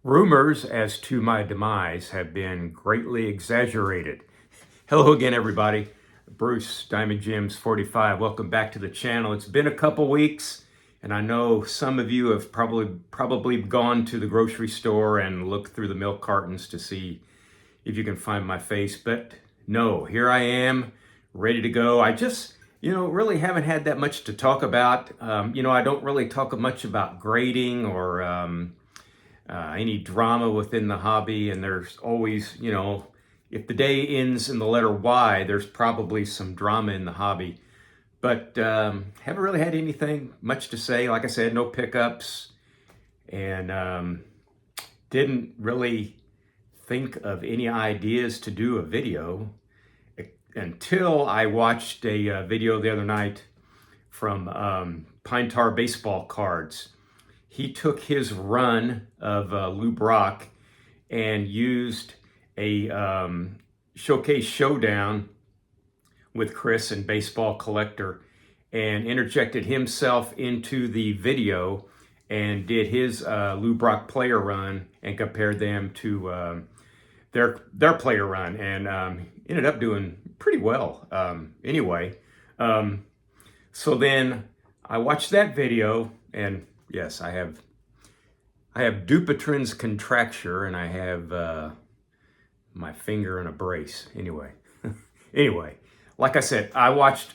Rumors as to my demise have been greatly exaggerated. Hello again, everybody. Bruce, Diamond Gems 45. Welcome back to the channel. It's been a couple weeks, and I know some of you have probably gone to the grocery store and looked through the milk cartons to see if you can find my face. But no, here I am, ready to go. I just, really haven't had that much to talk about. I don't really talk much about grading or any drama within the hobby, and there's always, if the day ends in the letter Y, there's probably some drama in the hobby. But haven't really had anything much to say. Like I said, no pickups, and didn't really think of any ideas to do a video until I watched a video the other night from Pine Tar Baseball Cards. He took his run of Lou Brock and used a showcase showdown with Chris and Baseball Collector and interjected himself into the video and did his Lou Brock player run and compared them to their player run, and ended up doing pretty well anyway. So then I watched that video, and yes, I have Dupuytren's contracture, and I have my finger in a brace. Anyway, like I said, I watched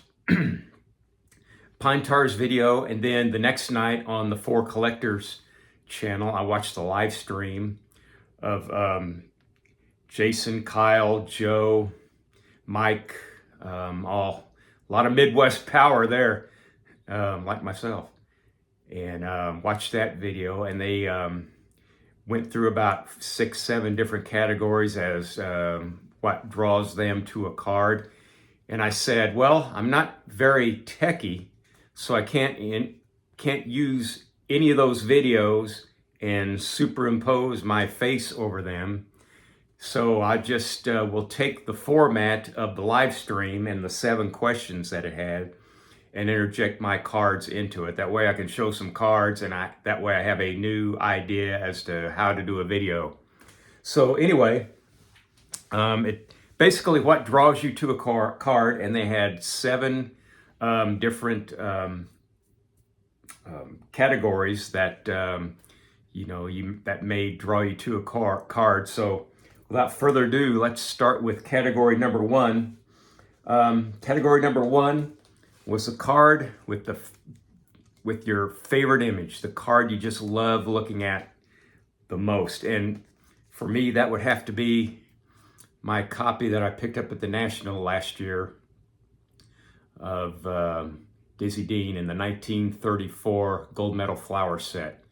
Pine Tar's video, and then the next night on the Four Collectors channel, I watched the live stream of Jason, Kyle, Joe, Mike, a lot of Midwest power there, like myself. And watched that video, and they went through about 6-7 different categories as what draws them to a card. And I said, well, I'm not very techie, so I can't use any of those videos and superimpose my face over them. So I just will take the format of the live stream and the 7 questions that it had and interject my cards into it. That way I can show some cards, and that way I have a new idea as to how to do a video. So anyway, it basically what draws you to a card, and they had 7 different categories that that may draw you to a card. So without further ado, let's start with category number 1. Category number 1 was a card with your favorite image, the card you just love looking at the most. And for me, that would have to be my copy that I picked up at the National last year of Dizzy Dean in the 1934 gold medal flower set.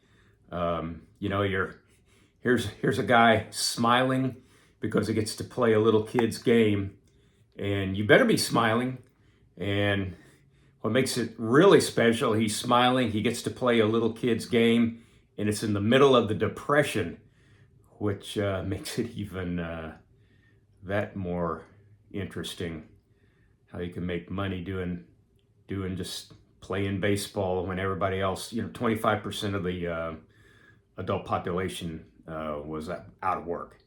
Here's a guy smiling because he gets to play a little kid's game, and you better be smiling. And what makes it really special, he's smiling, he gets to play a little kid's game, and it's in the middle of the Depression, which makes it even that more interesting, how you can make money doing just playing baseball when everybody else, 25% of the adult population was out of work.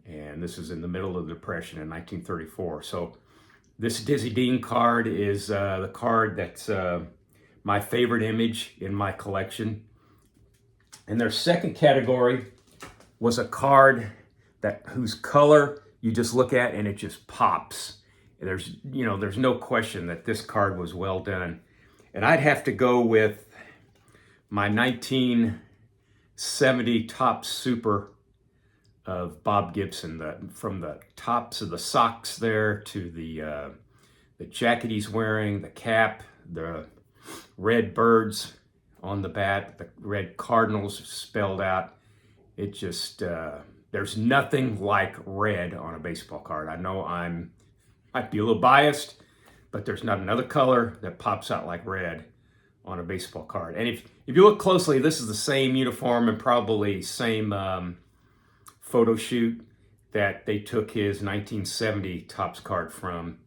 And this is in the middle of the Depression in 1934. So this Dizzy Dean card is the card that's my favorite image in my collection. And their second category was a card whose color you just look at and it just pops. There's no question that this card was well done. And I'd have to go with my 1970 Topps Super of Bob Gibson, from the tops of the socks there to the jacket he's wearing, the cap, the red birds on the bat, the red Cardinals spelled out. It just, there's nothing like red on a baseball card. I know might be a little biased, but there's not another color that pops out like red on a baseball card. And if you look closely, this is the same uniform and probably same photo shoot that they took his 1970 Topps card from.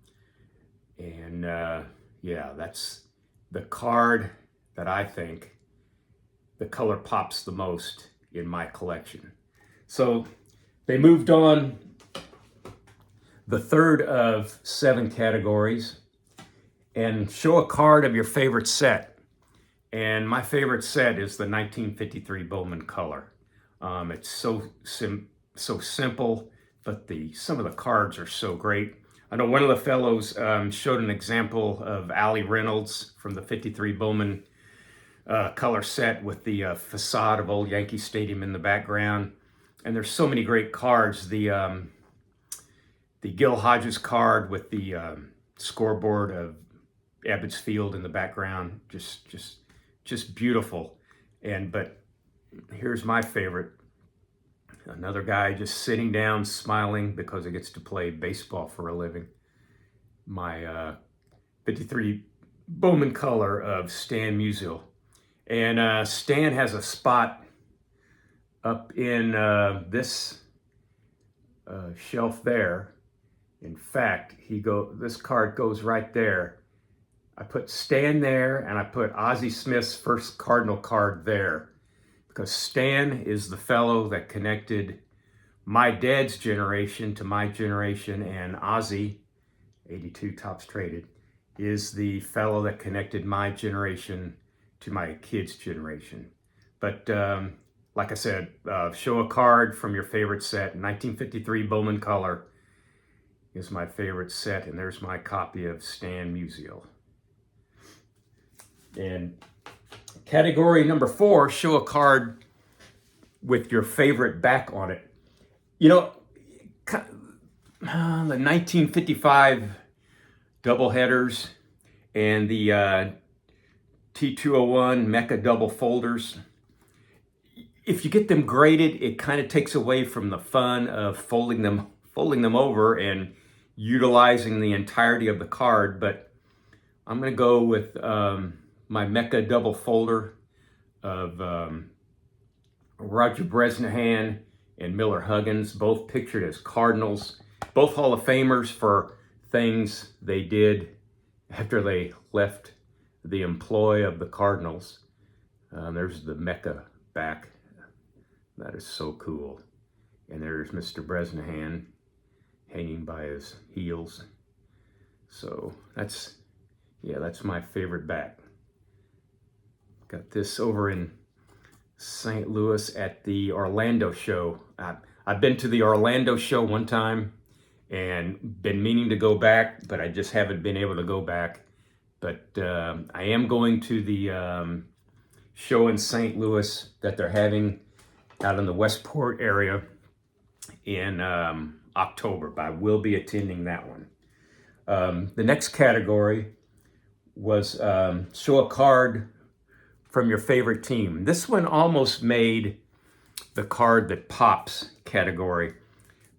And yeah, that's the card that I think the color pops the most in my collection. So they moved on the third of 7 categories, and show a card of your favorite set. And my favorite set is the 1953 Bowman Color. It's so simple, but some of the cards are so great. I know one of the fellows showed an example of Allie Reynolds from the 53 Bowman color set with the facade of old Yankee Stadium in the background. And there's so many great cards. The Gil Hodges card with the scoreboard of Ebbets Field in the background, just beautiful. But here's my favorite. Another guy just sitting down, smiling because he gets to play baseball for a living. My 53 Bowman Color of Stan Musial. And Stan has a spot up in this shelf there. In fact, this card goes right there. I put Stan there, and I put Ozzie Smith's first Cardinal card there, because Stan is the fellow that connected my dad's generation to my generation, and Ozzie, 82 Topps Traded, is the fellow that connected my generation to my kids' generation. But like I said, show a card from your favorite set. 1953 Bowman Color is my favorite set, and there's my copy of Stan Musial. And category number 4, show a card with your favorite back on it. You know, the 1955 doubleheaders and the T201 Mecca double folders, if you get them graded, it kind of takes away from the fun of folding them over and utilizing the entirety of the card. But I'm going to go with my Mecca double folder of Roger Bresnahan and Miller Huggins, both pictured as Cardinals, both Hall of Famers for things they did after they left the employ of the Cardinals. There's the Mecca back. That is so cool. And there's Mr. Bresnahan hanging by his heels. So that's my favorite back. Got this over in St. Louis at the Orlando show. I've been to the Orlando show one time and been meaning to go back, but I just haven't been able to go back. But I am going to the show in St. Louis that they're having out in the Westport area in October, but I will be attending that one. The next category was show a card from your favorite team. This one almost made the card that pops category,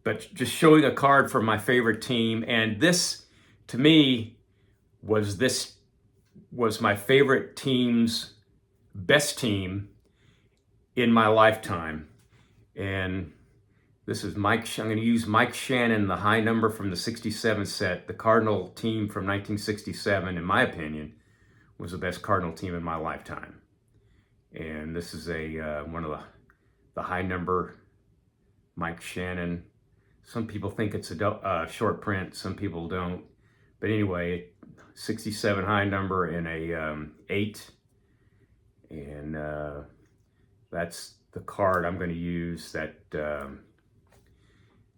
but just showing a card from my favorite team. And this, to me, was my favorite team's best team in my lifetime. And this is I'm going to use Mike Shannon, the high number from the 67 set. The Cardinal team from 1967, in my opinion, was the best Cardinal team in my lifetime. And this is one of the high number Mike Shannon. Some people think it's a short print, some people don't. But anyway, 67 high number and a 8. And that's the card I'm going to use that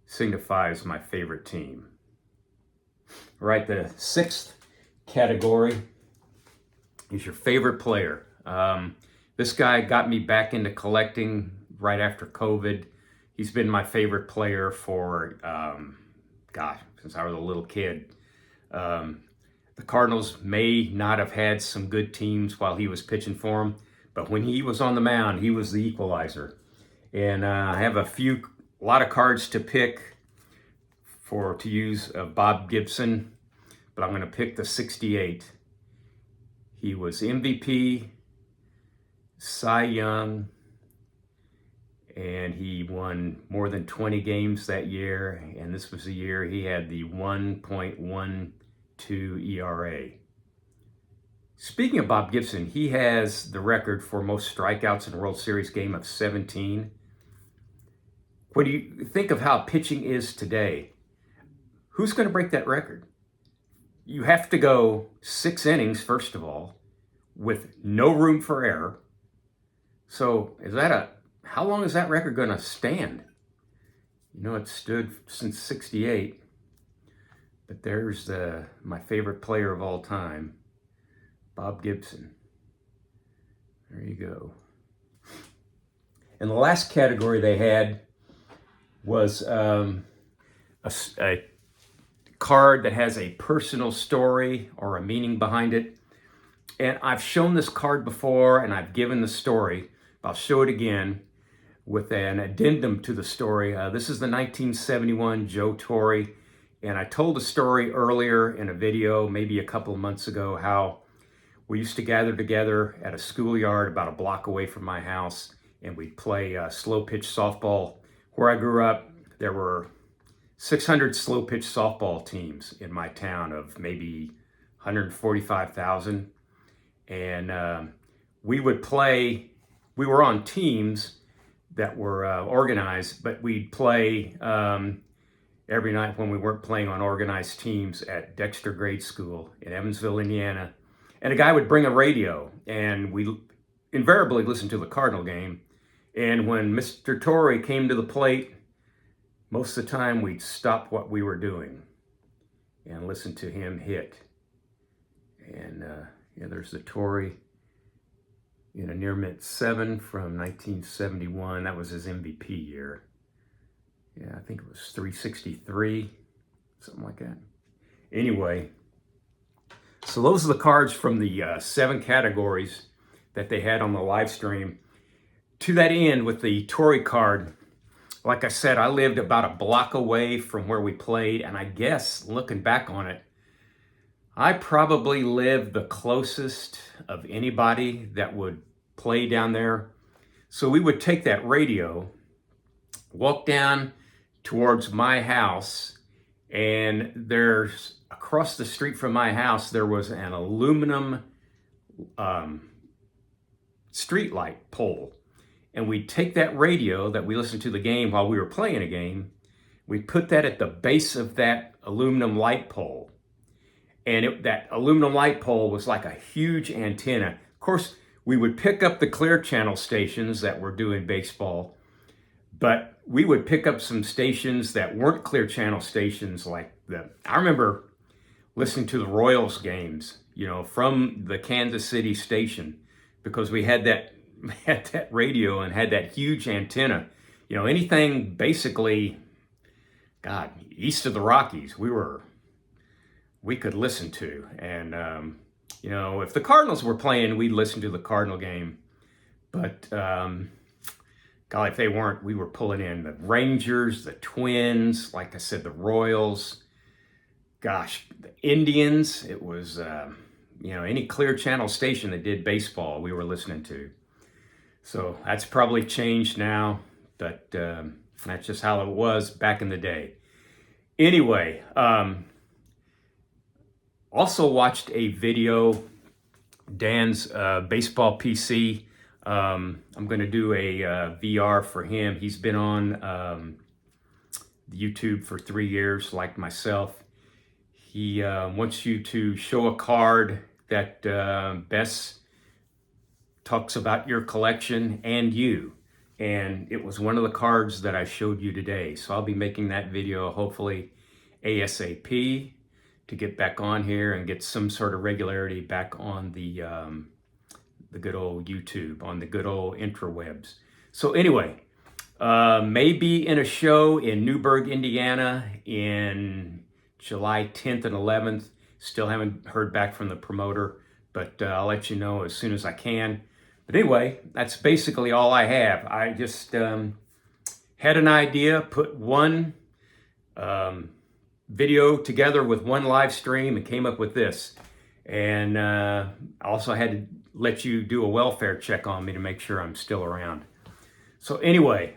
signifies my favorite team. All right, the 6th category is your favorite player. This guy got me back into collecting right after COVID. He's been my favorite player for, since I was a little kid. The Cardinals may not have had some good teams while he was pitching for them, but when he was on the mound, he was the equalizer. And I have a lot of cards to pick to use of Bob Gibson, but I'm going to pick the 68. He was MVP, Cy Young, and he won more than 20 games that year. And this was the year he had the 1.12 ERA. Speaking of Bob Gibson, he has the record for most strikeouts in a World Series game of 17. When you think of how pitching is today, who's going to break that record? You have to go 6 innings, first of all, with no room for error. So how long is that record going to stand? You know, it stood since 68, but there's my favorite player of all time, Bob Gibson. There you go. And the last category they had was a card that has a personal story or a meaning behind it. And I've shown this card before and I've given the story. I'll show it again with an addendum to the story. This is the 1971 Joe Torre. And I told the story earlier in a video, maybe a couple of months ago, how we used to gather together at a schoolyard about a block away from my house, and we'd play slow pitch softball. Where I grew up, there were 600 slow pitch softball teams in my town of maybe 145,000. And we would play, we were on teams that were organized, but we'd play every night when we weren't playing on organized teams at Dexter Grade School in Evansville, Indiana. And a guy would bring a radio, and we invariably listened to the Cardinal game. And when Mr. Torre came to the plate, most of the time we'd stop what we were doing and listen to him hit. And there's the Torre in a near mitt 7 from 1971. That was his MVP year. Yeah, I think it was 363, something like that. Anyway, so those are the cards from the 7 categories that they had on the live stream. To that end, with the Torre card, like I said, I lived about a block away from where we played, and I guess, looking back on it, I probably lived the closest of anybody that would play down there. So we would take that radio, walk down towards my house, and there's across the street from my house, there was an aluminum street light pole. And we'd take that radio that we listened to the game while we were playing a game, we'd put that at the base of that aluminum light pole. And that aluminum light pole was like a huge antenna. Of course, we would pick up the Clear Channel stations that were doing baseball, but we would pick up some stations that weren't Clear Channel stations. I remember listening to the Royals games, from the Kansas City station, because we had that radio and had that huge antenna. Anything basically, east of the Rockies, we could listen to. And, if the Cardinals were playing, we'd listen to the Cardinal game. But, if they weren't, we were pulling in the Rangers, the Twins, like I said, the Royals, the Indians. It was, any Clear Channel station that did baseball, we were listening to. So that's probably changed now, but that's just how it was back in the day. Anyway, also watched a video, Dan's baseball PC. I'm going to do a VR for him. He's been on YouTube for 3 years, like myself. He wants you to show a card that best talks about your collection and you. And it was one of the cards that I showed you today. So I'll be making that video hopefully ASAP to get back on here and get some sort of regularity back on the good old YouTube, on the good old interwebs. So anyway, maybe in a show in Newburgh, Indiana in July 10th and 11th. Still haven't heard back from the promoter, but I'll let you know as soon as I can. But anyway, that's basically all I have. I just had an idea, put one video together with one live stream and came up with this. And I also had to let you do a welfare check on me to make sure I'm still around. So anyway,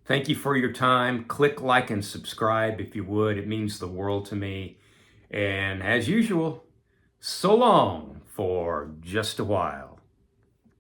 thank you for your time. Click like and subscribe if you would. It means the world to me. And as usual, so long. for just a while.